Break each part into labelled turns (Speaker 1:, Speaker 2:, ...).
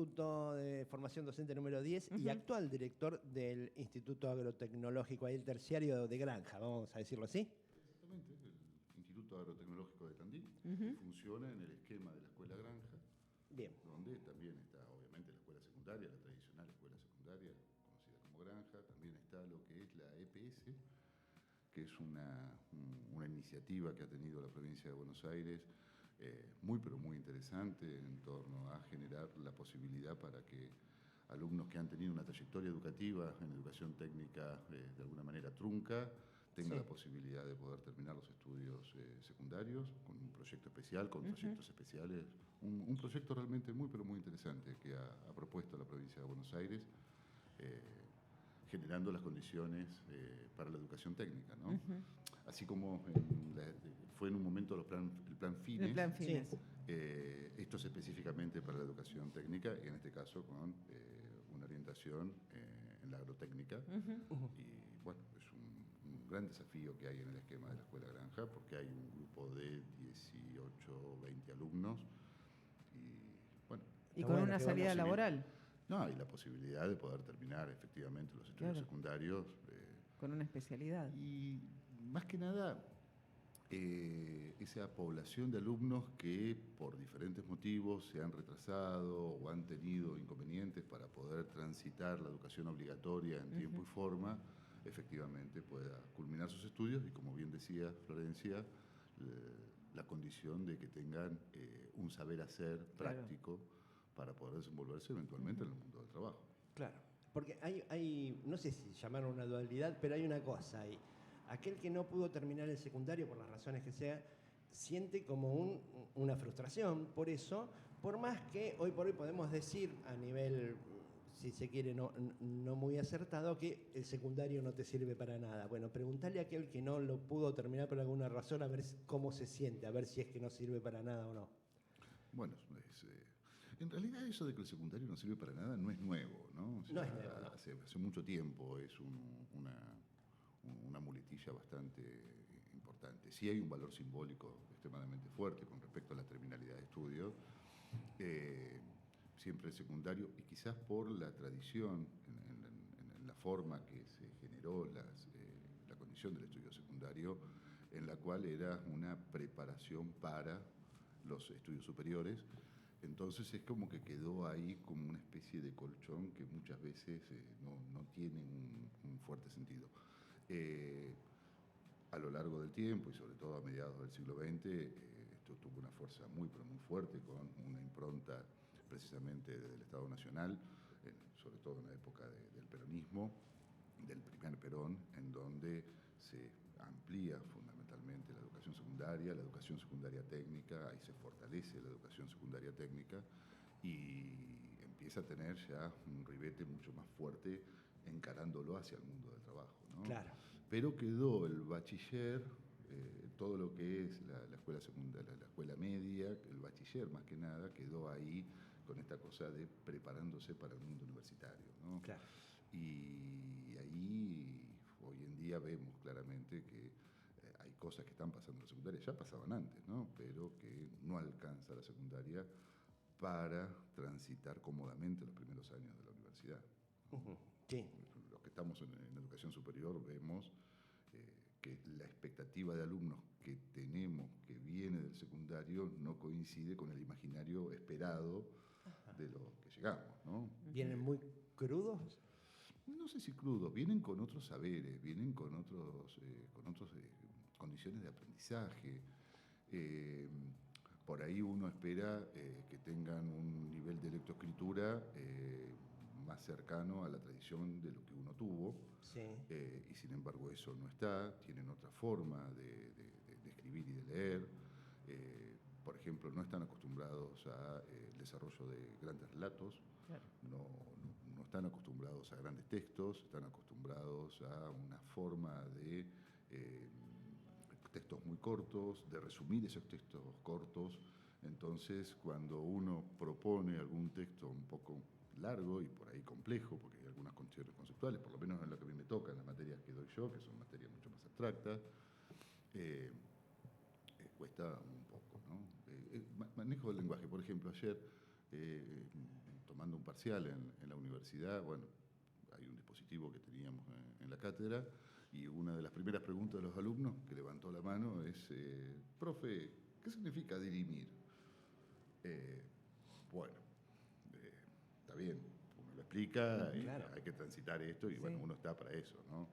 Speaker 1: Instituto de Formación Docente número 10 y actual director del Instituto Agrotecnológico, ahí el terciario de Granja, vamos a decirlo así.
Speaker 2: Exactamente, el Instituto Agrotecnológico de Tandil, que funciona en el esquema de la escuela granja,
Speaker 1: Bien.
Speaker 2: donde también está obviamente la escuela secundaria, la tradicional escuela secundaria, conocida como granja, también está lo que es la EPS, que es una iniciativa que ha tenido la provincia de Buenos Aires, muy pero muy interesante en torno a generar la posibilidad para que alumnos que han tenido una trayectoria educativa en educación técnica de alguna manera trunca, tengan la posibilidad de poder terminar los estudios secundarios con un proyecto especial, con proyectos especiales, un proyecto realmente muy pero muy interesante que ha propuesto la provincia de Buenos Aires, generando las condiciones para la educación técnica, ¿no? Así como fue en un momento el plan FINES,
Speaker 3: El plan FINES.
Speaker 2: esto es específicamente para la educación técnica y en este caso con una orientación en la agrotécnica. Y bueno, es un gran desafío que hay en el esquema de la escuela granja porque hay un grupo de 18 o 20 alumnos y bueno.
Speaker 3: Y con una salida laboral.
Speaker 2: No, hay la posibilidad de poder terminar efectivamente los estudios secundarios.
Speaker 3: Con una especialidad.
Speaker 2: Y más que nada, esa población de alumnos que por diferentes motivos se han retrasado o han tenido inconvenientes para poder transitar la educación obligatoria en tiempo y forma, efectivamente pueda culminar sus estudios y, como bien decía Florencia, la condición de que tengan un saber hacer práctico para poder desenvolverse eventualmente en el mundo del trabajo.
Speaker 1: Claro, porque hay, no sé si llamarlo una dualidad, pero hay una cosa ahí. Aquel que no pudo terminar el secundario, por las razones que sea, siente como una frustración por eso, por más que hoy por hoy podemos decir a nivel, si se quiere, no muy acertado, que el secundario no te sirve para nada. Bueno, preguntale a aquel que no lo pudo terminar por alguna razón, a ver cómo se siente, a ver si es que no sirve para nada o no.
Speaker 2: Bueno, en realidad eso de que el secundario no sirve para nada no es nuevo, ¿no? O sea,
Speaker 1: no es nuevo, no.
Speaker 2: Hace mucho tiempo es una muletilla bastante importante. Sí hay un valor simbólico extremadamente fuerte con respecto a la terminalidad de estudio. Siempre el secundario, y quizás por la tradición, en la forma que se generó la condición del estudio secundario, en la cual era una preparación para los estudios superiores. Entonces es como que quedó ahí como una especie de colchón que muchas veces no tiene un fuerte sentido. A lo largo del tiempo y sobre todo a mediados del siglo XX, esto tuvo una fuerza muy pero muy fuerte con una impronta precisamente del Estado Nacional, sobre todo en la época del peronismo, del primer Perón, en donde se amplía fundamentalmente la educación secundaria técnica, ahí se fortalece la educación secundaria técnica y empieza a tener ya un ribete mucho más fuerte encarándolo hacia el mundo del trabajo, ¿no?
Speaker 1: Claro.
Speaker 2: Pero quedó el bachiller, todo lo que es la escuela secundaria, la escuela media, el bachiller más que nada, quedó ahí con esta cosa de preparándose para el mundo universitario, ¿no?
Speaker 1: Claro.
Speaker 2: Y ahí hoy en día vemos claramente que hay cosas que están pasando en la secundaria, ya pasaban antes, ¿no? Pero que no alcanza la secundaria para transitar cómodamente los primeros años de la universidad.
Speaker 1: Sí.
Speaker 2: Los que estamos en educación superior vemos que la expectativa de alumnos que tenemos que viene del secundario no coincide con el imaginario esperado de los que llegamos, ¿no?
Speaker 1: ¿Vienen muy crudos?
Speaker 2: No sé si crudos, vienen con otros saberes, vienen con otras condiciones de aprendizaje. Por ahí uno espera que tengan un nivel de lectoescritura más cercano a la tradición de lo que uno tuvo,
Speaker 1: Sí.
Speaker 2: Y sin embargo eso no está, tienen otra forma de escribir y de leer. Por ejemplo, no están acostumbrados al desarrollo de grandes relatos,
Speaker 3: Claro.
Speaker 2: no están acostumbrados a grandes textos, están acostumbrados a una forma de textos muy cortos, de resumir esos textos cortos. Entonces, cuando uno propone algún texto un poco largo y por ahí complejo, porque hay algunas cuestiones conceptuales, por lo menos en lo que a mí me toca, en las materias que doy yo, que son materias mucho más abstractas, cuesta un poco, ¿no? Manejo del lenguaje, por ejemplo, ayer, tomando parcial en la universidad, bueno, hay un dispositivo que teníamos en la cátedra, y una de las primeras preguntas de los alumnos que levantó la mano es, profe, ¿qué significa dirimir? Bueno, está bien, uno lo explica,
Speaker 1: Claro.
Speaker 2: hay que transitar esto y
Speaker 3: Sí.
Speaker 2: bueno, uno está para eso, ¿no?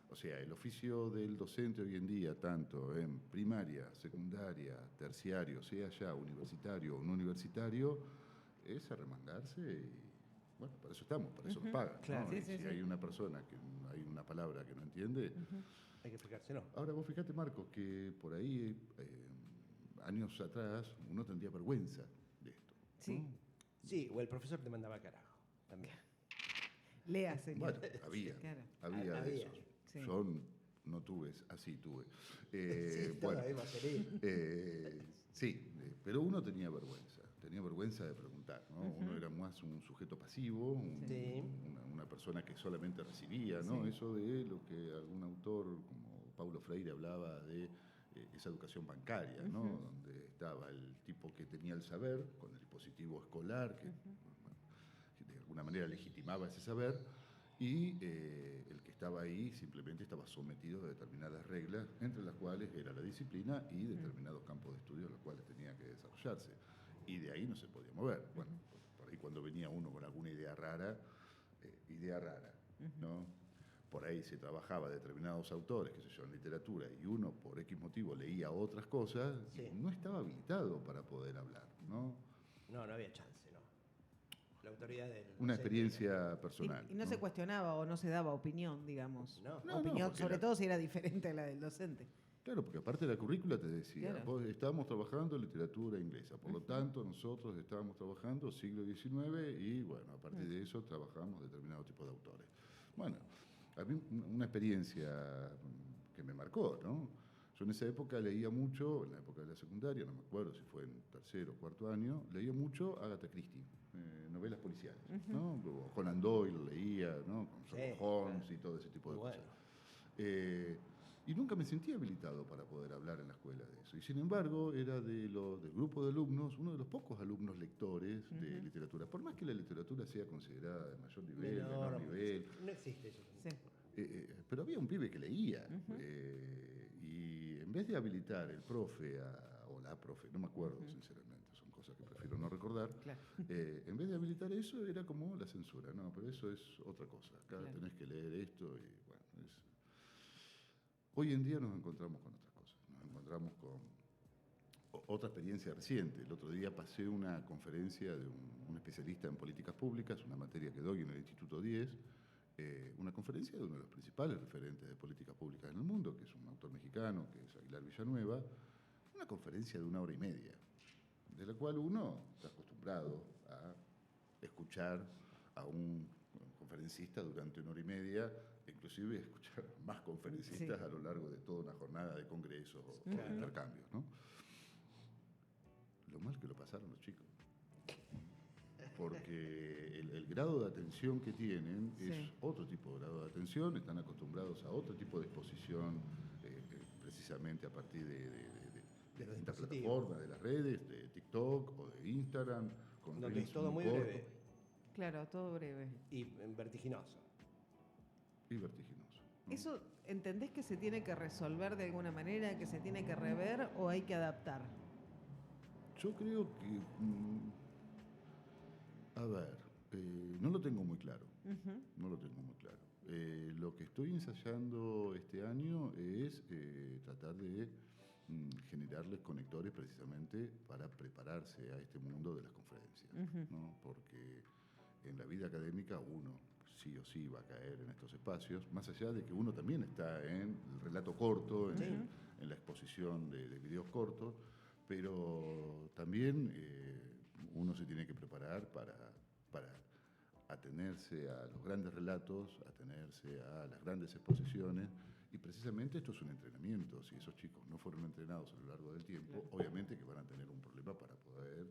Speaker 2: O sea, el oficio del docente hoy en día, tanto en primaria, secundaria, terciario, sea ya universitario o no universitario, es arremangarse y, bueno, para eso estamos, para eso nos pagan,
Speaker 3: Claro.
Speaker 2: ¿no?
Speaker 3: Sí,
Speaker 2: Y
Speaker 3: sí,
Speaker 2: si
Speaker 3: sí.
Speaker 2: hay una persona que hay una palabra que no entiende.
Speaker 1: Hay que explicárselo.
Speaker 2: Ahora vos fíjate, Marcos, que por ahí, años atrás, uno tendría vergüenza de esto.
Speaker 3: Sí.
Speaker 2: ¿no?
Speaker 1: Sí, o el profesor te mandaba carajo, también.
Speaker 3: Lea, señor.
Speaker 2: Bueno, había,
Speaker 3: Claro.
Speaker 2: había de
Speaker 1: Había.
Speaker 2: esos.
Speaker 3: Sí.
Speaker 2: Yo no tuve, así tuve.
Speaker 1: Sí,
Speaker 2: Bueno,
Speaker 1: todavía va a ser.
Speaker 2: sí, pero uno tenía vergüenza de preguntar, ¿no?
Speaker 3: Ujú.
Speaker 2: Uno era más un sujeto pasivo,
Speaker 1: Sí.
Speaker 2: una persona que solamente recibía, ¿no?
Speaker 3: Sí.
Speaker 2: Eso de lo que algún autor como Paulo Freire hablaba de esa educación bancaria, ¿no?
Speaker 3: Ujú.
Speaker 2: Donde estaba el tipo que tenía el saber, con el dispositivo escolar, que de alguna manera legitimaba ese saber, y el que estaba ahí simplemente estaba sometido a determinadas reglas, entre las cuales era la disciplina y determinados campos de estudio en los cuales tenía que desarrollarse. Y de ahí no se podía mover. Bueno, por ahí cuando venía uno con alguna idea rara, ¿no? Por ahí se trabajaba determinados autores, qué sé yo, en literatura, y uno por X motivo leía otras cosas,
Speaker 1: Sí.
Speaker 2: y no estaba habilitado para poder hablar, ¿no?
Speaker 1: No había chance, ¿no? La autoridad del
Speaker 2: Una
Speaker 1: docente
Speaker 2: experiencia personal.
Speaker 3: Y no se cuestionaba o no se daba opinión, digamos.
Speaker 1: No.
Speaker 2: No,
Speaker 3: Opinión,
Speaker 2: porque
Speaker 3: sobre
Speaker 2: la-
Speaker 3: todo si era diferente a la del docente.
Speaker 2: Claro, porque aparte de la currícula te decía,
Speaker 3: Claro.
Speaker 2: vos estábamos trabajando en literatura inglesa, por lo tanto nosotros estábamos trabajando siglo XIX y bueno, a partir de eso trabajamos determinado tipo de autores. Bueno, a mí una experiencia que me marcó, ¿no? Yo en esa época leía mucho, en la época de la secundaria, no me acuerdo si fue en tercero o cuarto año, leía mucho Agatha Christie, novelas policiales, ¿no? O Conan Doyle leía, ¿no? Con Sherlock Holmes y todo ese tipo de
Speaker 1: Muy
Speaker 2: cosas.
Speaker 1: bueno.
Speaker 2: Y nunca me sentí habilitado para poder hablar en la escuela de eso. Y sin embargo, era del grupo de alumnos, uno de los pocos alumnos lectores de literatura. Por más que la literatura sea considerada de mayor nivel, menor nivel.
Speaker 1: No existe eso.
Speaker 3: Sí.
Speaker 2: Pero había un pibe que leía. Y en vez de habilitar el profe o la profe, no me acuerdo sinceramente, son cosas que prefiero no recordar.
Speaker 3: Claro.
Speaker 2: En vez de habilitar eso, era como la censura. No, pero eso es otra cosa. Acá
Speaker 3: Claro.
Speaker 2: tenés que leer esto y bueno, hoy en día nos encontramos con otras cosas, nos encontramos con otra experiencia reciente. El otro día pasé una conferencia de un especialista en políticas públicas, una materia que doy en el Instituto 10, una conferencia de uno de los principales referentes de políticas públicas en el mundo, que es un autor mexicano, que es Aguilar Villanueva, una conferencia de 1 hora y media, de la cual uno está acostumbrado a escuchar a un conferencista durante 1 hora y media, inclusive escuchar más conferencistas a lo largo de toda una jornada de congresos o de intercambios, ¿no? Lo mal que lo pasaron los chicos. Porque el grado de atención que tienen es otro tipo de grado de atención, están acostumbrados a otro tipo de exposición, precisamente a partir de
Speaker 1: los
Speaker 2: distintas
Speaker 1: dispositivos.
Speaker 2: plataformas, de las redes, de TikTok o de Instagram, con
Speaker 1: Donde
Speaker 2: reels
Speaker 1: es todo muy
Speaker 2: cortos
Speaker 1: breve
Speaker 3: Claro, todo breve.
Speaker 1: y vertiginoso.
Speaker 2: y vertiginoso. ¿no?
Speaker 3: ¿Eso entendés que se tiene que resolver de alguna manera, que se tiene que rever o hay que adaptar?
Speaker 2: Yo creo que, a ver, no lo tengo muy claro. No lo tengo muy claro. Lo que estoy ensayando este año es tratar de generarles conectores precisamente para prepararse a este mundo de las conferencias, ¿no? Porque en la vida académica uno sí o sí va a caer en estos espacios, más allá de que uno también está en el relato corto, en la exposición de videos cortos, pero también uno se tiene que preparar para atenerse a los grandes relatos, atenerse a las grandes exposiciones, y precisamente esto es un entrenamiento. Si esos chicos no fueron entrenados a lo largo del tiempo, obviamente que van a tener un problema para poder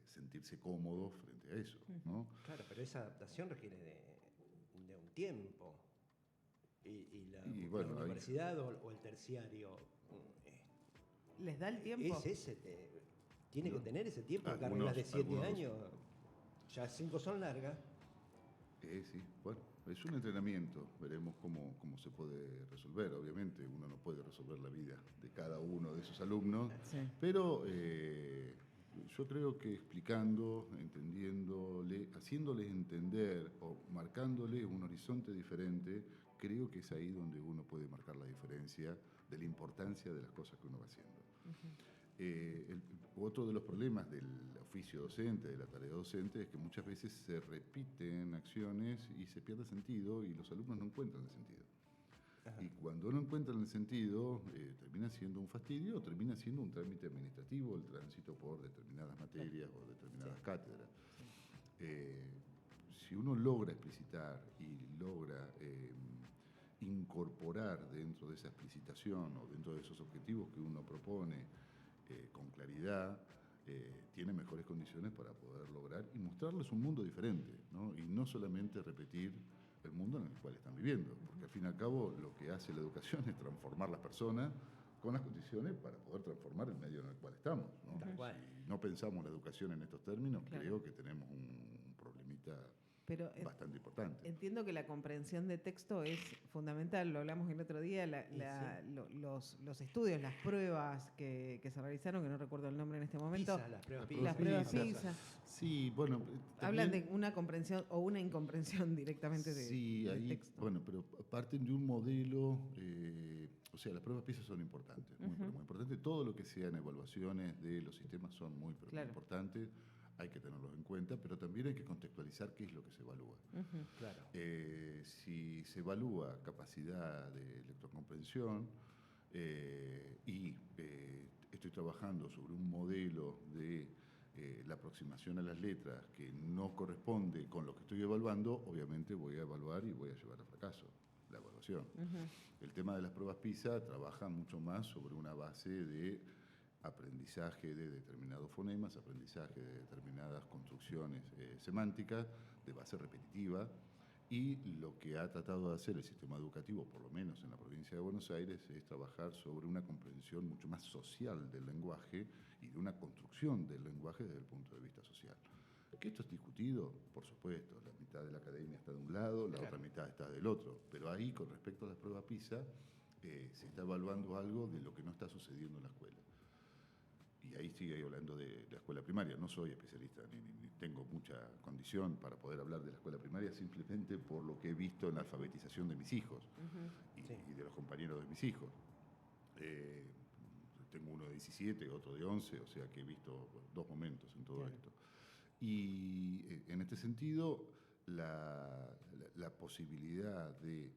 Speaker 2: sentirse cómodos frente a eso, ¿no?
Speaker 1: Claro, pero esa adaptación requiere de un tiempo. Y
Speaker 2: bueno,
Speaker 1: la universidad o el terciario
Speaker 3: ¿Les da el tiempo?
Speaker 1: tiene que tener ese tiempo,
Speaker 2: Algunos-
Speaker 1: carreras de 7
Speaker 2: algunos-
Speaker 1: años. Ya 5 son largas.
Speaker 2: Sí, bueno, es un entrenamiento, veremos cómo se puede resolver. Obviamente uno no puede resolver la vida de cada uno de esos alumnos,
Speaker 3: Sí.
Speaker 2: pero yo creo que explicando, entendiéndole, haciéndoles entender o marcándole un horizonte diferente, creo que es ahí donde uno puede marcar la diferencia de la importancia de las cosas que uno va haciendo. Otro de los problemas del oficio docente, de la tarea docente, es que muchas veces se repiten acciones y se pierde sentido y los alumnos no encuentran el sentido.
Speaker 1: Ajá.
Speaker 2: Y cuando no encuentran el sentido, termina siendo un fastidio o termina siendo un trámite administrativo, el tránsito por determinadas materias o determinadas cátedras. Si uno logra explicitar y logra incorporar dentro de esa explicitación o dentro de esos objetivos que uno propone con claridad, tiene mejores condiciones para poder lograr y mostrarles un mundo diferente, ¿no? Y no solamente repetir el mundo en el cual están viviendo, porque al fin y al cabo lo que hace la educación es transformar las personas con las condiciones para poder transformar el medio en el cual estamos, ¿no?
Speaker 1: Tal cual.
Speaker 2: Si no pensamos la educación en estos términos,
Speaker 3: Claro.
Speaker 2: creo que tenemos un problemita
Speaker 3: Pero
Speaker 2: bastante importante.
Speaker 3: entiendo que la comprensión de texto es fundamental, lo hablamos el otro día, los estudios, las pruebas que se realizaron, que no recuerdo el nombre en este momento.
Speaker 1: PISA, las pruebas
Speaker 3: Las pruebas
Speaker 2: PISA.
Speaker 3: PISA.
Speaker 2: Sí, bueno,
Speaker 3: Hablan
Speaker 2: también-
Speaker 3: de una comprensión o una incomprensión directamente
Speaker 2: sí,
Speaker 3: del
Speaker 2: ahí,
Speaker 3: texto.
Speaker 2: bueno, pero parten de un modelo, o sea, las pruebas PISA son importantes, muy, pero muy importantes. Todo lo que sean evaluaciones de los sistemas son muy, pero muy
Speaker 3: Claro.
Speaker 2: importantes. Hay que tenerlos en cuenta, pero también hay que contextualizar qué es lo que se evalúa.
Speaker 1: Claro.
Speaker 2: Si se evalúa capacidad de lectocomprensión y estoy trabajando sobre un modelo de la aproximación a las letras que no corresponde con lo que estoy evaluando, obviamente voy a evaluar y voy a llevar a fracaso la evaluación. El tema de las pruebas PISA trabaja mucho más sobre una base de aprendizaje de determinados fonemas, aprendizaje de determinadas construcciones semánticas de base repetitiva, y lo que ha tratado de hacer el sistema educativo, por lo menos en la provincia de Buenos Aires, es trabajar sobre una comprensión mucho más social del lenguaje y de una construcción del lenguaje desde el punto de vista social. Que esto es discutido, por supuesto, la mitad de la academia está de un lado, la otra mitad está del otro, pero ahí con respecto a la prueba PISA se está evaluando algo de lo que no está sucediendo en la escuela. Y ahí sigue hablando de la escuela primaria. No soy especialista ni tengo mucha condición para poder hablar de la escuela primaria, simplemente por lo que he visto en la alfabetización de mis hijos y de los compañeros de mis hijos. Tengo uno de 17, otro de 11, o sea que he visto dos momentos en todo esto. Y en este sentido, la posibilidad de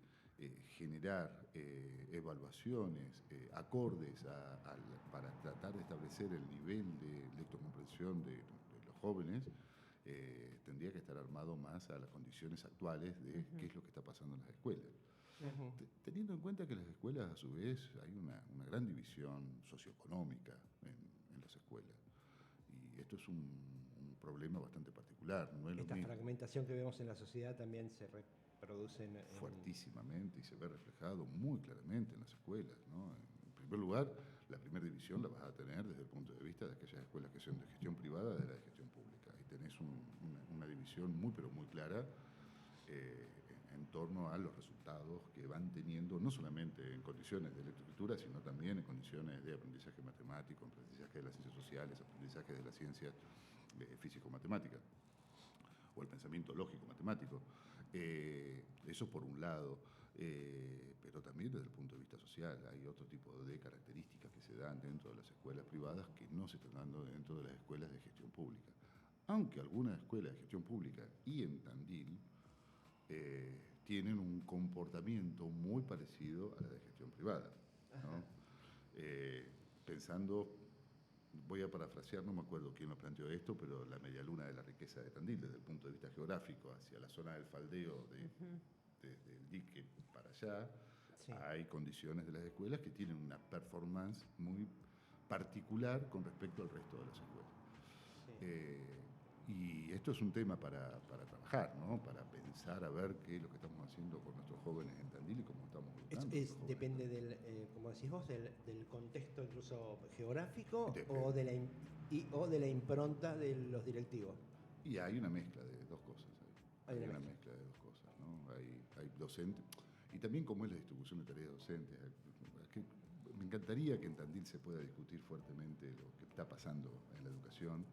Speaker 2: generar evaluaciones acordes para tratar de establecer el nivel de lectocomprensión de los jóvenes, tendría que estar armado más a las condiciones actuales de qué es lo que está pasando en las escuelas. Teniendo en cuenta que en las escuelas, a su vez, hay una gran división socioeconómica en las escuelas. Y esto es un problema bastante particular. No es
Speaker 1: Esta
Speaker 2: lo mismo.
Speaker 1: fragmentación que vemos en la sociedad también se reproduce en
Speaker 2: Fuertísimamente, y se ve reflejado muy claramente en las escuelas, ¿no? En primer lugar, la primera división la vas a tener desde el punto de vista de aquellas escuelas que son de gestión privada de la de gestión pública. Ahí tenés una división muy, pero muy clara en torno a los resultados que van teniendo, no solamente en condiciones de lectoescritura, sino también en condiciones de aprendizaje matemático, aprendizaje de las ciencias sociales, aprendizaje de las ciencias físico-matemáticas o el pensamiento lógico-matemático. Eso por un lado, pero también desde el punto de vista social hay otro tipo de características que se dan dentro de las escuelas privadas que no se están dando dentro de las escuelas de gestión pública. Aunque algunas escuelas de gestión pública y en Tandil tienen un comportamiento muy parecido a la de gestión privada, ¿no? Pensando, voy a parafrasear, no me acuerdo quién lo planteó esto, pero la medialuna de la riqueza de Tandil, desde el punto de vista geográfico, hacia la zona del faldeo del dique para allá, hay condiciones de las escuelas que tienen una performance muy particular con respecto al resto de las escuelas. Y esto es un tema para trabajar, ¿no? Para pensar a ver qué es lo que estamos haciendo con nuestros jóvenes en Tandil y cómo estamos educando.
Speaker 1: Depende del, como decís vos, del contexto incluso geográfico
Speaker 2: Depende.
Speaker 1: o de la impronta de los directivos.
Speaker 2: Y hay una mezcla de dos cosas.
Speaker 1: Hay
Speaker 2: Hay
Speaker 1: una
Speaker 2: una mezcla de dos cosas, ¿no? Hay docentes, y también cómo es la distribución de tareas docentes. Me encantaría que en Tandil se pueda discutir fuertemente lo que está pasando en la educación,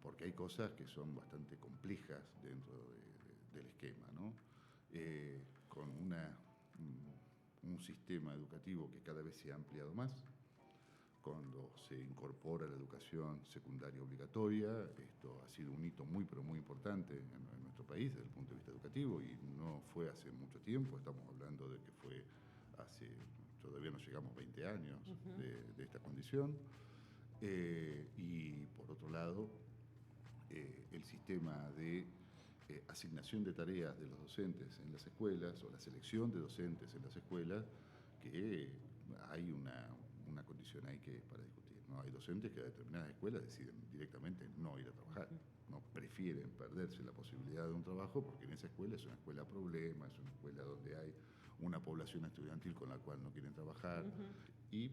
Speaker 2: porque hay cosas que son bastante complejas dentro del esquema, ¿no? Con un sistema educativo que cada vez se ha ampliado más, cuando se incorpora la educación secundaria obligatoria. Esto ha sido un hito muy, pero muy importante en nuestro país desde el punto de vista educativo, y no fue hace mucho tiempo. Estamos hablando de que fue todavía no llegamos 20 años de esta condición. Y por otro lado, el sistema de asignación de tareas de los docentes en las escuelas, o la selección de docentes en las escuelas, que hay una condición ahí para discutir, ¿no? Hay docentes que a determinadas escuelas deciden directamente no ir a trabajar, no prefieren perderse la posibilidad de un trabajo, porque en esa escuela es una escuela problema, es una escuela donde hay una población estudiantil con la cual no quieren trabajar, y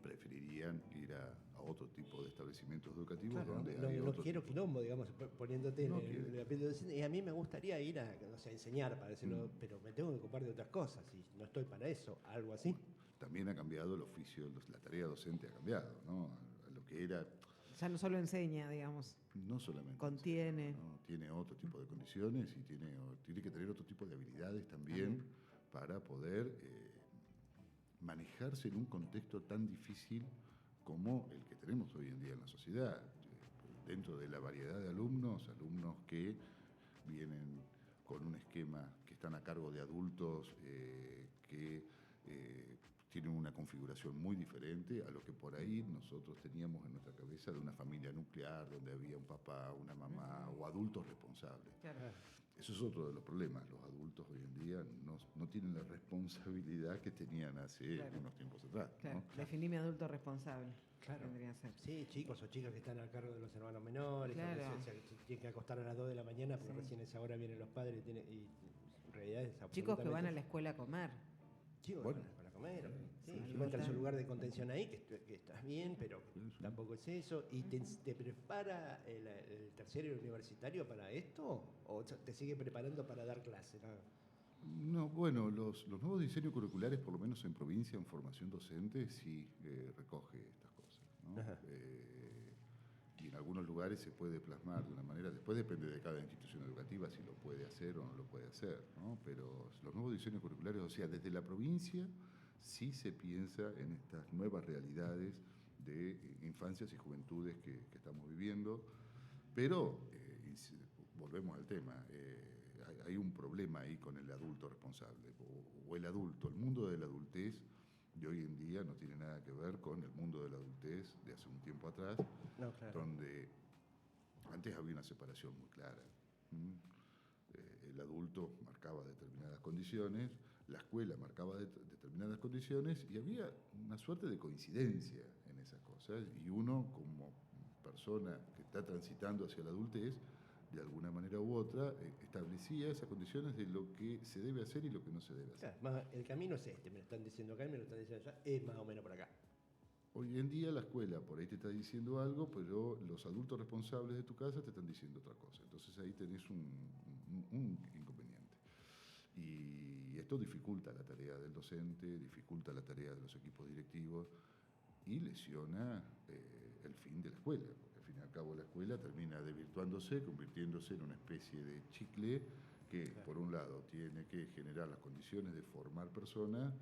Speaker 2: preferirían ir a otro tipo de establecimientos educativos,
Speaker 1: Claro,
Speaker 2: donde hay
Speaker 1: no
Speaker 2: otro
Speaker 1: quiero
Speaker 2: tipo.
Speaker 1: quilombo, digamos, poniéndote
Speaker 2: No
Speaker 1: en
Speaker 2: quiere.
Speaker 1: la piel de docente. Y a mí me gustaría ir a, no sé, a enseñar, para decirlo, pero me tengo que ocupar de otras cosas y no estoy para eso, algo así.
Speaker 2: También ha cambiado el oficio, la tarea docente ha cambiado, ¿no? A lo que era,
Speaker 3: Ya no solo enseña, digamos,
Speaker 2: no solamente
Speaker 3: contiene.
Speaker 2: ¿no? Tiene otro tipo de condiciones, y tiene que tener otro tipo de habilidades también para poder manejarse en un contexto tan difícil como el que tenemos hoy en día en la sociedad. Dentro de la variedad de alumnos que vienen con un esquema, que están a cargo de adultos que tienen una configuración muy diferente a lo que por ahí nosotros teníamos en nuestra cabeza de una familia nuclear, donde había un papá, una mamá o adultos responsables.
Speaker 3: Claro.
Speaker 2: Eso es otro de los problemas. Los adultos hoy en día no tienen la responsabilidad que tenían hace unos tiempos atrás.
Speaker 3: Claro.
Speaker 2: ¿no?
Speaker 3: Definime adulto responsable.
Speaker 1: Claro.
Speaker 3: Vendría a ser.
Speaker 1: Sí, chicos o chicas que están a cargo de los hermanos menores,
Speaker 3: Claro.
Speaker 1: o sea, que se tienen que acostar a las 2 de la mañana porque recién a esa hora vienen los padres y en realidad es
Speaker 3: Chicos que van a
Speaker 1: absolutamente-
Speaker 3: la escuela a comer.
Speaker 1: Chicos
Speaker 2: Bueno.
Speaker 1: que van a comer, sí,
Speaker 3: Sí,
Speaker 1: encuentran su
Speaker 3: total.
Speaker 1: lugar de contención ahí, que estás bien, pero tampoco es eso. ¿Y te prepara el terciario universitario para esto? ¿O te sigue preparando para dar clase?
Speaker 2: No, bueno, los nuevos diseños curriculares, por lo menos en provincia, en formación docente, sí recoge estas cosas, ¿no? Y en algunos lugares se puede plasmar de una manera, después depende de cada institución educativa si lo puede hacer o no lo puede hacer, ¿no? Pero los nuevos diseños curriculares, o sea, desde la provincia sí se piensa en estas nuevas realidades de infancias y juventudes que estamos viviendo, pero volvemos al tema. Hay un problema ahí con el adulto responsable, o el adulto. El mundo de la adultez de hoy en día no tiene nada que ver con el mundo de la adultez de hace un tiempo atrás,
Speaker 1: No, claro.
Speaker 2: donde antes había una separación muy clara. El adulto marcaba determinadas condiciones, la escuela marcaba determinadas condiciones, y había una suerte de coincidencia en esas cosas, y uno como persona que está transitando hacia la adultez, de alguna manera u otra, establecía esas condiciones de lo que se debe hacer y lo que no se debe hacer.
Speaker 1: Claro, el camino es este, me lo están diciendo acá y me lo están diciendo allá, es más o menos por acá.
Speaker 2: Hoy en día la escuela por ahí te está diciendo algo, pero los adultos responsables de tu casa te están diciendo otra cosa. Entonces ahí tenés un inconveniente. Y esto dificulta la tarea del docente, dificulta la tarea de los equipos directivos y lesiona el fin de la escuela. Porque al fin y al cabo la escuela termina desvirtuándose, convirtiéndose en una especie de chicle que, por un lado, tiene que generar las condiciones de formar personas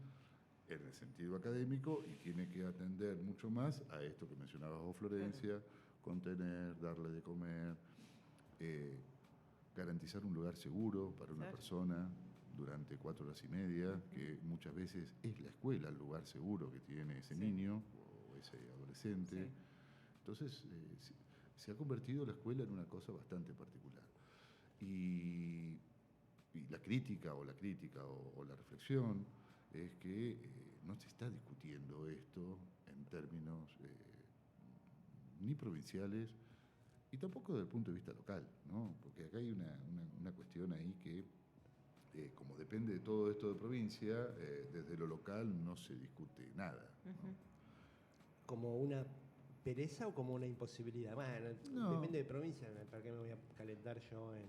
Speaker 2: en el sentido académico, y tiene que atender mucho más a esto que mencionabas vos, Florencia, contener, darle de comer, garantizar un lugar seguro para una persona durante 4 horas y media, que muchas veces es la escuela el lugar seguro que tiene ese niño o ese adolescente. Entonces, se ha convertido la escuela en una cosa bastante particular. Y la crítica o la reflexión es que no se está discutiendo esto en términos ni provinciales y tampoco desde el punto de vista local, ¿no? Porque acá hay una cuestión ahí que, como depende de todo esto de provincia, desde lo local no se discute nada, ¿no?
Speaker 1: Como una pereza o como una imposibilidad? Bueno,
Speaker 2: No.
Speaker 1: depende de provincia, ¿para qué me voy a calentar yo en...?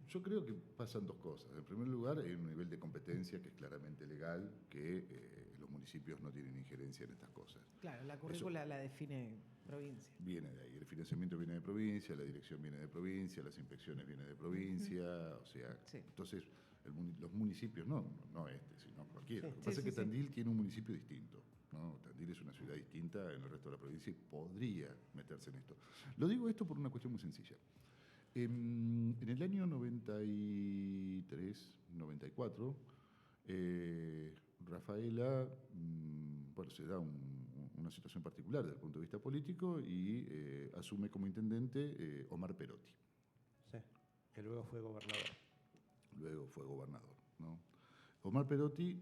Speaker 2: Yo creo que pasan dos cosas. En primer lugar, hay un nivel de competencia que es claramente legal, que los municipios no tienen injerencia en estas cosas.
Speaker 3: Claro, la currícula la define provincia.
Speaker 2: Viene de ahí, el financiamiento viene de provincia, la dirección viene de provincia, las inspecciones vienen de provincia, o sea,
Speaker 3: Sí.
Speaker 2: entonces los municipios, no este, sino cualquiera.
Speaker 1: Sí.
Speaker 2: Lo que pasa
Speaker 3: Sí,
Speaker 2: es que
Speaker 3: sí,
Speaker 2: Tandil tiene un municipio distinto, ¿no? Tandil es una ciudad distinta en el resto de la provincia y podría meterse en esto. Lo digo esto por una cuestión muy sencilla. En el año 93, 94, Rafaela, bueno, se da una situación particular desde el punto de vista político y asume como intendente Omar Perotti.
Speaker 1: Sí, que luego fue gobernador.
Speaker 2: Luego fue gobernador, ¿no? Omar Perotti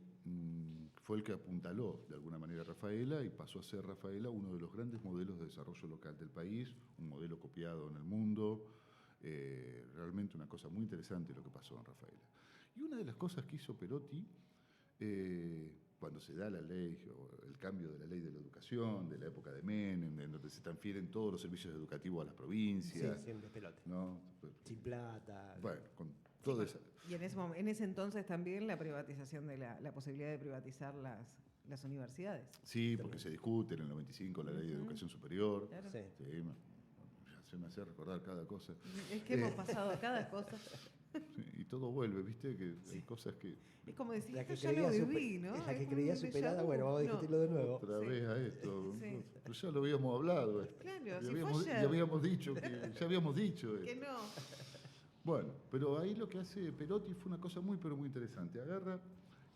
Speaker 2: fue el que apuntaló de alguna manera a Rafaela y pasó a ser Rafaela uno de los grandes modelos de desarrollo local del país, un modelo copiado en el mundo. Realmente una cosa muy interesante lo que pasó en Rafaela. Y una de las cosas que hizo Perotti, cuando se da la ley, o el cambio de la ley de la educación, de la época de Menem, en donde se transfieren todos los servicios educativos a las provincias.
Speaker 1: Sí, sin despelote.
Speaker 2: ¿No?
Speaker 1: Sin plata.
Speaker 2: Bueno, con todo eso.
Speaker 3: Y en ese entonces también la privatización de la posibilidad de privatizar las universidades.
Speaker 2: Sí, porque se discute en el 95 la ley de educación superior.
Speaker 3: Claro.
Speaker 1: Sí.
Speaker 2: Sí, se me hace recordar cada cosa.
Speaker 3: Es que hemos pasado cada cosa.
Speaker 2: Sí, y todo vuelve, ¿viste? Que hay cosas que...
Speaker 3: Es como decir,
Speaker 1: La
Speaker 3: esto
Speaker 1: que
Speaker 3: ya lo
Speaker 1: creía
Speaker 3: viví, ¿no?
Speaker 1: la que
Speaker 3: Es
Speaker 1: creía
Speaker 3: un déjà
Speaker 1: superada,
Speaker 3: vu.
Speaker 1: bueno, vamos a discutirlo de nuevo.
Speaker 2: Otra
Speaker 3: Sí.
Speaker 2: vez a esto.
Speaker 3: Sí.
Speaker 2: Pero ya lo habíamos hablado.
Speaker 3: Claro,
Speaker 2: Ya
Speaker 3: si fue
Speaker 2: habíamos,
Speaker 3: ayer.
Speaker 2: ya habíamos dicho que... Ya habíamos dicho
Speaker 3: Que no.
Speaker 2: Bueno, pero ahí lo que hace Perotti fue una cosa muy, pero muy interesante. Agarra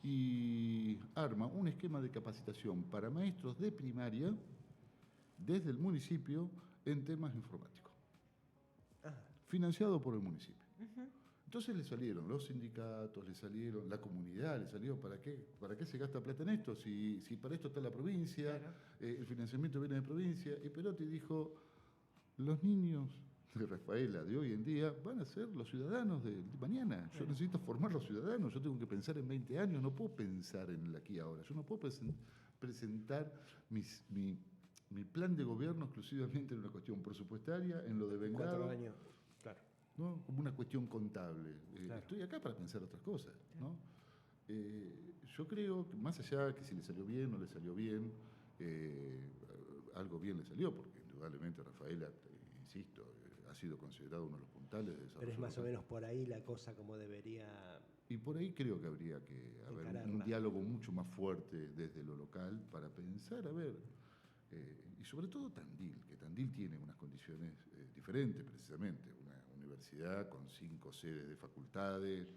Speaker 2: y arma un esquema de capacitación para maestros de primaria desde el municipio en temas informáticos, financiado por el municipio. Entonces le salieron los sindicatos, le salieron la comunidad, le salió, ¿para qué se gasta plata en esto? Si para esto está la provincia,
Speaker 3: Claro.
Speaker 2: el financiamiento viene de provincia. Y Perotti dijo, los niños de Rafaela de hoy en día van a ser los ciudadanos de mañana. Yo necesito formar los ciudadanos, yo tengo que pensar en 20 años, no puedo pensar en el aquí y ahora. Yo no puedo presentar mi plan de gobierno exclusivamente en una cuestión presupuestaria, en lo de
Speaker 1: 4
Speaker 2: vengado,
Speaker 1: años, claro.
Speaker 2: ¿no? Como una cuestión contable.
Speaker 1: Claro.
Speaker 2: Estoy acá para pensar otras cosas, ¿no? Yo creo que más allá que si le salió bien o no le salió bien, algo bien le salió, porque indudablemente Rafaela, insisto, ha sido considerado uno de los puntales de desarrollo.
Speaker 1: Pero es más o
Speaker 2: local.
Speaker 1: menos por ahí la cosa como debería...
Speaker 2: Y por ahí creo que habría que haber un
Speaker 1: Encararla.
Speaker 2: diálogo mucho más fuerte desde lo local para pensar, a ver, y sobre todo Tandil, que Tandil tiene unas condiciones diferentes precisamente, una universidad con 5 sedes de facultades,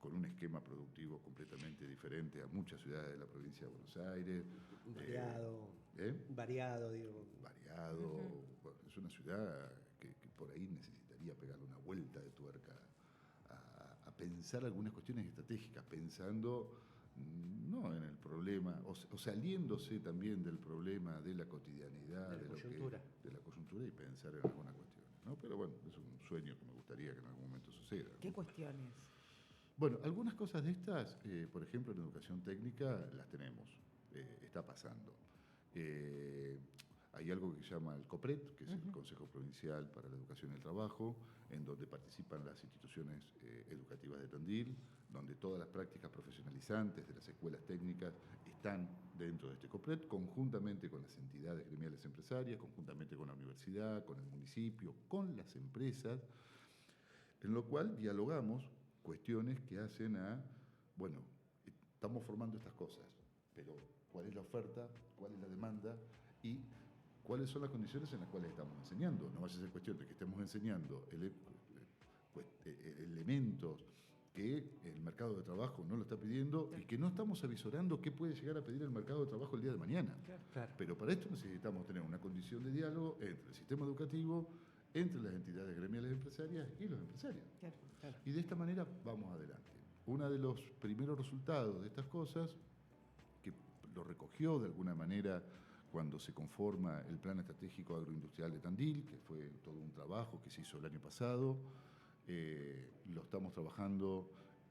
Speaker 2: con un esquema productivo completamente diferente a muchas ciudades de la provincia de Buenos Aires.
Speaker 1: Variado, digo.
Speaker 2: Variado. Bueno, es una ciudad que por ahí necesitaría pegarle una vuelta de tuerca a pensar algunas cuestiones estratégicas, pensando no en el problema, o saliéndose también del problema de la cotidianidad,
Speaker 1: De la coyuntura.
Speaker 2: de la coyuntura y pensar en algunas cuestiones, ¿no? Pero bueno, es un sueño que me gustaría que en algún momento suceda, ¿no?
Speaker 3: ¿Qué cuestiones?
Speaker 2: Bueno, algunas cosas de estas, por ejemplo, en educación técnica, las tenemos, está pasando. Hay algo que se llama el COPRET, que es el Consejo Provincial para la Educación y el Trabajo, en donde participan las instituciones educativas de Tandil, donde todas las prácticas profesionalizantes de las escuelas técnicas están dentro de este COPRET, conjuntamente con las entidades gremiales empresarias, conjuntamente con la universidad, con el municipio, con las empresas, en lo cual dialogamos cuestiones que hacen bueno, estamos formando estas cosas, pero ¿cuál es la oferta? ¿Cuál es la demanda? Y ¿cuáles son las condiciones en las cuales estamos enseñando? No vaya a ser cuestión de que estemos enseñando elementos que el mercado de trabajo no lo está pidiendo y que no estamos avisorando qué puede llegar a pedir el mercado de trabajo el día de mañana.
Speaker 1: Claro.
Speaker 2: Pero para esto necesitamos tener una condición de diálogo entre el sistema educativo, entre las entidades gremiales empresarias y los empresarios.
Speaker 3: Claro.
Speaker 2: Y de esta manera vamos adelante. Uno de los primeros resultados de estas cosas, que lo recogió de alguna manera cuando se conforma el Plan Estratégico Agroindustrial de Tandil, que fue todo un trabajo que se hizo el año pasado, lo estamos trabajando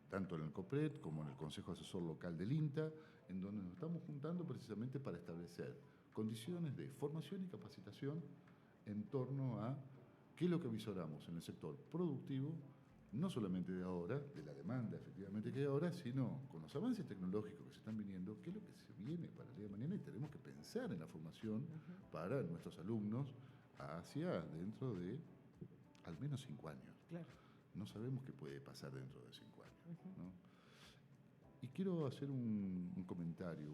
Speaker 2: tanto en el COPRET como en el Consejo Asesor Local del INTA, en donde nos estamos juntando precisamente para establecer condiciones de formación y capacitación en torno a qué es lo que visoramos en el sector productivo, no solamente de ahora, de la demanda efectivamente que hay ahora, sino con los avances tecnológicos que se están viniendo, qué es lo que se viene para el día de mañana, y tenemos que pensar en la formación para nuestros alumnos hacia dentro de al menos 5 años.
Speaker 3: Claro.
Speaker 2: No sabemos qué puede pasar dentro de 5 años, ¿no? Y quiero hacer un comentario,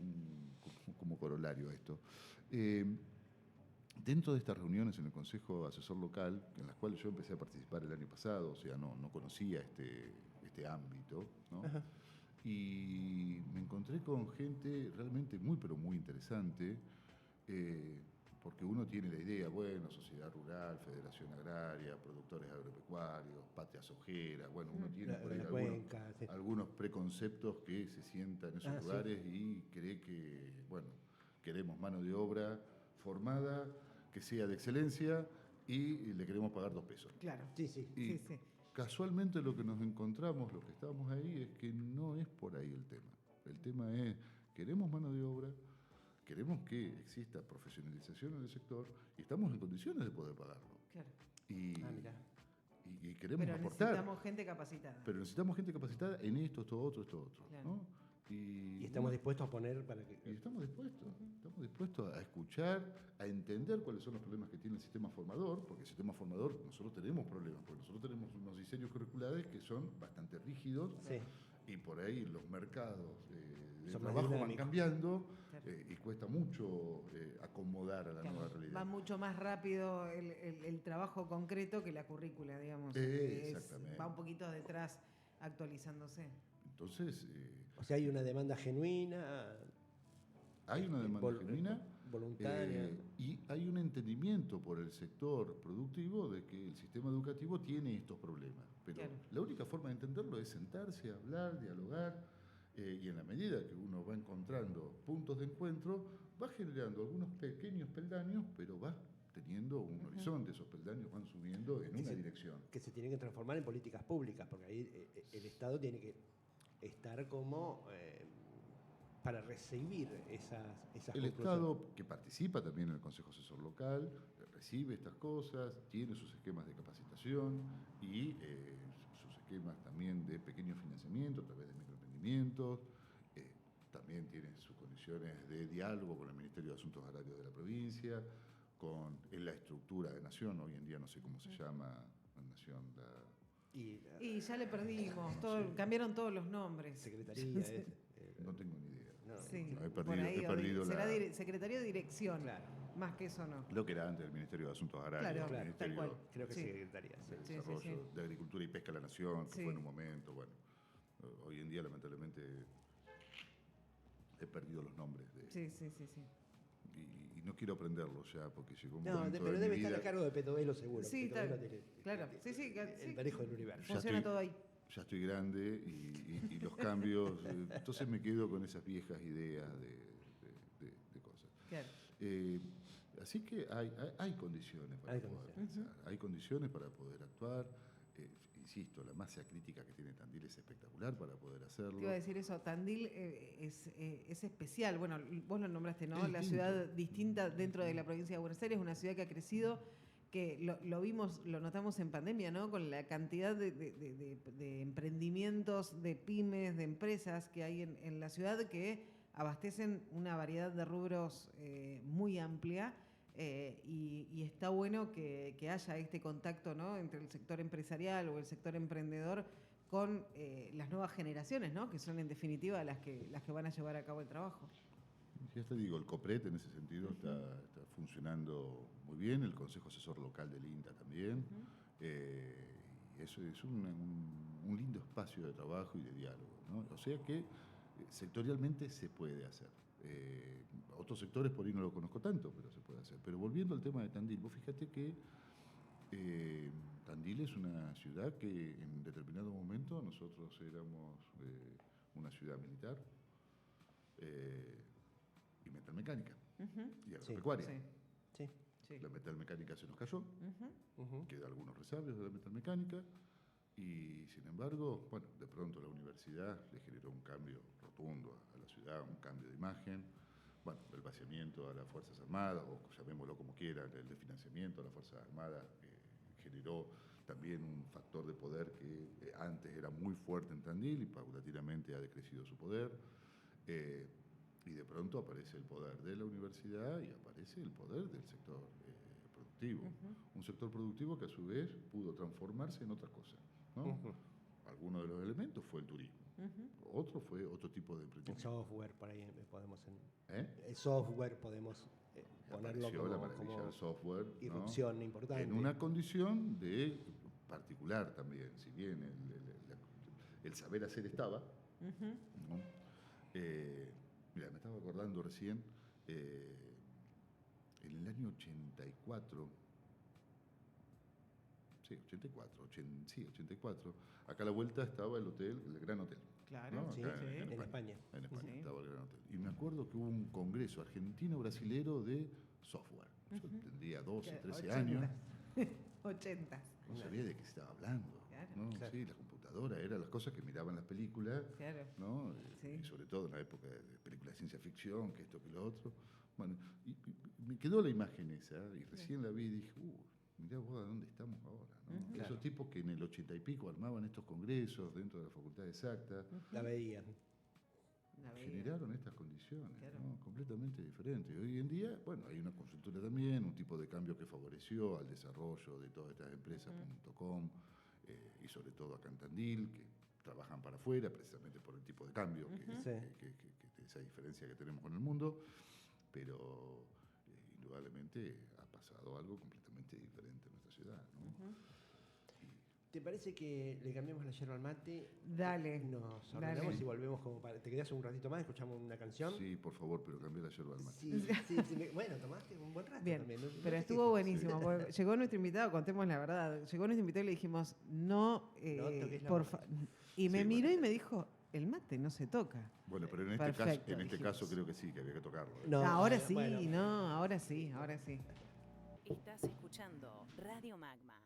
Speaker 2: como corolario a esto. Dentro de estas reuniones en el Consejo Asesor Local, en las cuales yo empecé a participar el año pasado, o sea, no conocía este ámbito, ¿no? Y me encontré con gente realmente muy, pero muy interesante, porque uno tiene la idea, bueno, sociedad rural, federación agraria, productores agropecuarios, patrias ojeras, bueno, uno tiene por ahí algunos preconceptos que se sientan en esos lugares y cree que, bueno, queremos mano de obra formada, que sea de excelencia y le queremos pagar 2 pesos.
Speaker 3: Claro.
Speaker 2: Y casualmente lo que nos encontramos, los que estábamos ahí, es que no es por ahí el tema. El tema es, queremos mano de obra, queremos que exista profesionalización en el sector y estamos en condiciones de poder pagarlo.
Speaker 3: Claro.
Speaker 2: Y queremos
Speaker 3: pero
Speaker 2: aportar.
Speaker 3: Necesitamos gente capacitada.
Speaker 2: Pero necesitamos gente capacitada en esto otro.
Speaker 3: Claro.
Speaker 2: ¿No?
Speaker 1: Y estamos dispuestos a poner para que...
Speaker 2: Y estamos dispuestos a escuchar, a entender cuáles son los problemas que tiene el sistema formador, porque el sistema formador, nosotros tenemos problemas, porque nosotros tenemos unos diseños curriculares que son bastante rígidos, y por ahí los mercados de trabajo van cambiando, y cuesta mucho acomodar a la nueva realidad.
Speaker 3: Va mucho más rápido el trabajo concreto que la currícula, digamos.
Speaker 2: Exactamente.
Speaker 3: Va un poquito detrás actualizándose.
Speaker 2: Entonces...
Speaker 1: o sea, hay una demanda genuina.
Speaker 2: Hay una demanda genuina.
Speaker 1: Voluntaria.
Speaker 2: Y hay un entendimiento por el sector productivo de que el sistema educativo tiene estos problemas. Pero la única forma de entenderlo es sentarse, hablar, dialogar, y en la medida que uno va encontrando puntos de encuentro, va generando algunos pequeños peldaños, pero va teniendo un horizonte, esos peldaños van subiendo en una dirección.
Speaker 1: Que se tienen que transformar en políticas públicas, porque ahí el Estado tiene que estar como para recibir esas
Speaker 2: el Estado, que participa también en el Consejo Asesor Local, recibe estas cosas, tiene sus esquemas de capacitación y sus esquemas también de pequeño financiamiento a través de microemprendimientos, también tiene sus condiciones de diálogo con el Ministerio de Asuntos Agrarios de la provincia, en la estructura de Nación, hoy en día no sé cómo se llama la Nación,
Speaker 3: y ya le perdimos, cambiaron todos los nombres.
Speaker 1: Secretaría
Speaker 2: no tengo ni idea.
Speaker 3: No,
Speaker 2: he perdido
Speaker 3: será Secretaría de Dirección, más que eso no.
Speaker 2: Lo que era antes el Ministerio de Asuntos Agrarios, el Ministerio,
Speaker 3: tal cual.
Speaker 1: Creo que Secretaría.
Speaker 2: de Desarrollo de Agricultura y Pesca de la Nación, que fue en un momento, bueno, hoy en día lamentablemente he perdido los nombres. Y no quiero aprenderlos ya, porque llegó un momento
Speaker 1: pero
Speaker 2: de
Speaker 1: debe
Speaker 2: mi
Speaker 1: estar
Speaker 2: vida,
Speaker 1: a cargo de Petovelo seguro.
Speaker 3: Sí,
Speaker 1: Petovelo
Speaker 3: claro.
Speaker 1: El parejo del universo.
Speaker 3: Funciona todo ahí.
Speaker 2: Ya estoy grande y los cambios, entonces me quedo con esas viejas ideas de cosas.
Speaker 3: Claro.
Speaker 2: Así que hay condiciones para poder pensar, hay condiciones para poder actuar. Insisto, la masa crítica que tiene Tandil es espectacular para poder hacerlo.
Speaker 3: Te iba a decir eso, Tandil es especial. Bueno, vos lo nombraste, ¿no? La ciudad distinta dentro de la provincia de Buenos Aires, una ciudad que ha crecido, que lo vimos, lo notamos en pandemia, ¿no? Con la cantidad de emprendimientos, de pymes, de empresas que hay en la ciudad que abastecen una variedad de rubros muy amplia. Y está bueno que haya este contacto, ¿no? Entre el sector empresarial o el sector emprendedor con las nuevas generaciones, ¿no? Que son en definitiva las que van a llevar a cabo el trabajo.
Speaker 2: Ya te digo, el COPRET en ese sentido está funcionando muy bien, el Consejo Asesor Local del INTA también. Y eso es un lindo espacio de trabajo y de diálogo, ¿no? O sea que sectorialmente se puede hacer. Otros sectores por ahí no lo conozco tanto, pero se puede hacer. Pero volviendo al tema de Tandil, vos fíjate que Tandil es una ciudad que en determinado momento nosotros éramos una ciudad militar y metalmecánica y agropecuaria.
Speaker 1: Sí.
Speaker 2: La metalmecánica se nos cayó, quedan algunos resabios de la metalmecánica y sin embargo, bueno, de pronto la universidad le generó un cambio rotundo a la ciudad, un cambio de imagen, bueno, el vaciamiento a las Fuerzas Armadas, o llamémoslo como quieran, el desfinanciamiento a las Fuerzas Armadas, generó también un factor de poder que antes era muy fuerte en Tandil y paulatinamente ha decrecido su poder. Y de pronto aparece el poder de la universidad y aparece el poder del sector productivo. Un sector productivo que a su vez pudo transformarse en otra cosa, ¿no? Alguno de los elementos fue el turismo. Otro fue otro tipo de
Speaker 1: El
Speaker 2: emprendimiento.
Speaker 1: software, por ahí podemos...
Speaker 2: ¿Eh?
Speaker 1: El software podemos ponerlo
Speaker 2: Apareció la
Speaker 1: como,
Speaker 2: maravilla
Speaker 1: como
Speaker 2: del software,
Speaker 1: irrupción
Speaker 2: ¿no?
Speaker 1: importante.
Speaker 2: En una condición de particular también, si bien el saber hacer estaba, ¿no? Mira, me estaba acordando recién, en el año 84, sí, 84, acá a la vuelta estaba el hotel, el Gran Hotel.
Speaker 3: Claro,
Speaker 2: ¿no?
Speaker 1: Sí,
Speaker 2: Acá
Speaker 1: en España.
Speaker 2: En España
Speaker 3: Sí.
Speaker 2: estaba el Gran Hotel. Y me acuerdo que hubo un congreso argentino-brasilero de software. Yo tendría 12, 13 años.
Speaker 3: 80.
Speaker 2: No sabía de qué se estaba hablando.
Speaker 3: Claro.
Speaker 2: ¿no?
Speaker 1: Claro.
Speaker 2: Sí, la computadora eran las cosas que miraban las películas,
Speaker 3: Claro.
Speaker 2: ¿no?
Speaker 3: Sí.
Speaker 2: Y sobre todo en la época de películas de ciencia ficción, que esto, que lo otro. Bueno, y me quedó la imagen esa, y recién la vi y dije, mirá vos a dónde estamos ahora, ¿no?
Speaker 1: Claro.
Speaker 2: Esos tipos que en el 80 y pico armaban estos congresos dentro de la Facultad Exacta,
Speaker 1: La veían.
Speaker 2: generaron estas condiciones,
Speaker 3: Claro.
Speaker 2: ¿no? Completamente diferentes. Hoy en día, bueno, hay una consultora también, un tipo de cambio que favoreció al desarrollo de todas estas empresas, .com, y sobre todo acá en Tandil, que trabajan para afuera precisamente por el tipo de cambio, que esa diferencia que tenemos con el mundo, pero indudablemente ha pasado algo completamente diferente en nuestra ciudad, ¿no?
Speaker 1: ¿Te parece que le cambiemos la yerba al mate?
Speaker 3: Dale.
Speaker 1: Nos ordenamos
Speaker 3: Dale.
Speaker 1: y volvemos como para... ¿Te quedás un ratito más? ¿Escuchamos una canción?
Speaker 2: Sí, por favor, pero cambié la yerba al mate.
Speaker 1: Sí. Bueno, tomaste un buen rato
Speaker 3: Bien,
Speaker 1: también. No
Speaker 3: pero
Speaker 1: te
Speaker 3: estuvo
Speaker 1: quejes.
Speaker 3: buenísimo. Porque llegó nuestro invitado, contemos la verdad. Llegó nuestro invitado y le dijimos, no,
Speaker 1: toques la
Speaker 3: por
Speaker 1: mate.
Speaker 3: Y me
Speaker 2: Sí,
Speaker 3: miró
Speaker 2: bueno.
Speaker 3: y me dijo, el mate no se toca.
Speaker 2: Bueno, pero en
Speaker 3: Perfecto,
Speaker 2: este
Speaker 3: dijimos.
Speaker 2: caso creo que sí, que había que tocarlo. ¿eh?
Speaker 1: No,
Speaker 3: ahora sí,
Speaker 1: bueno.
Speaker 3: no, ahora sí, ahora sí.
Speaker 4: Estás escuchando Radio Magma.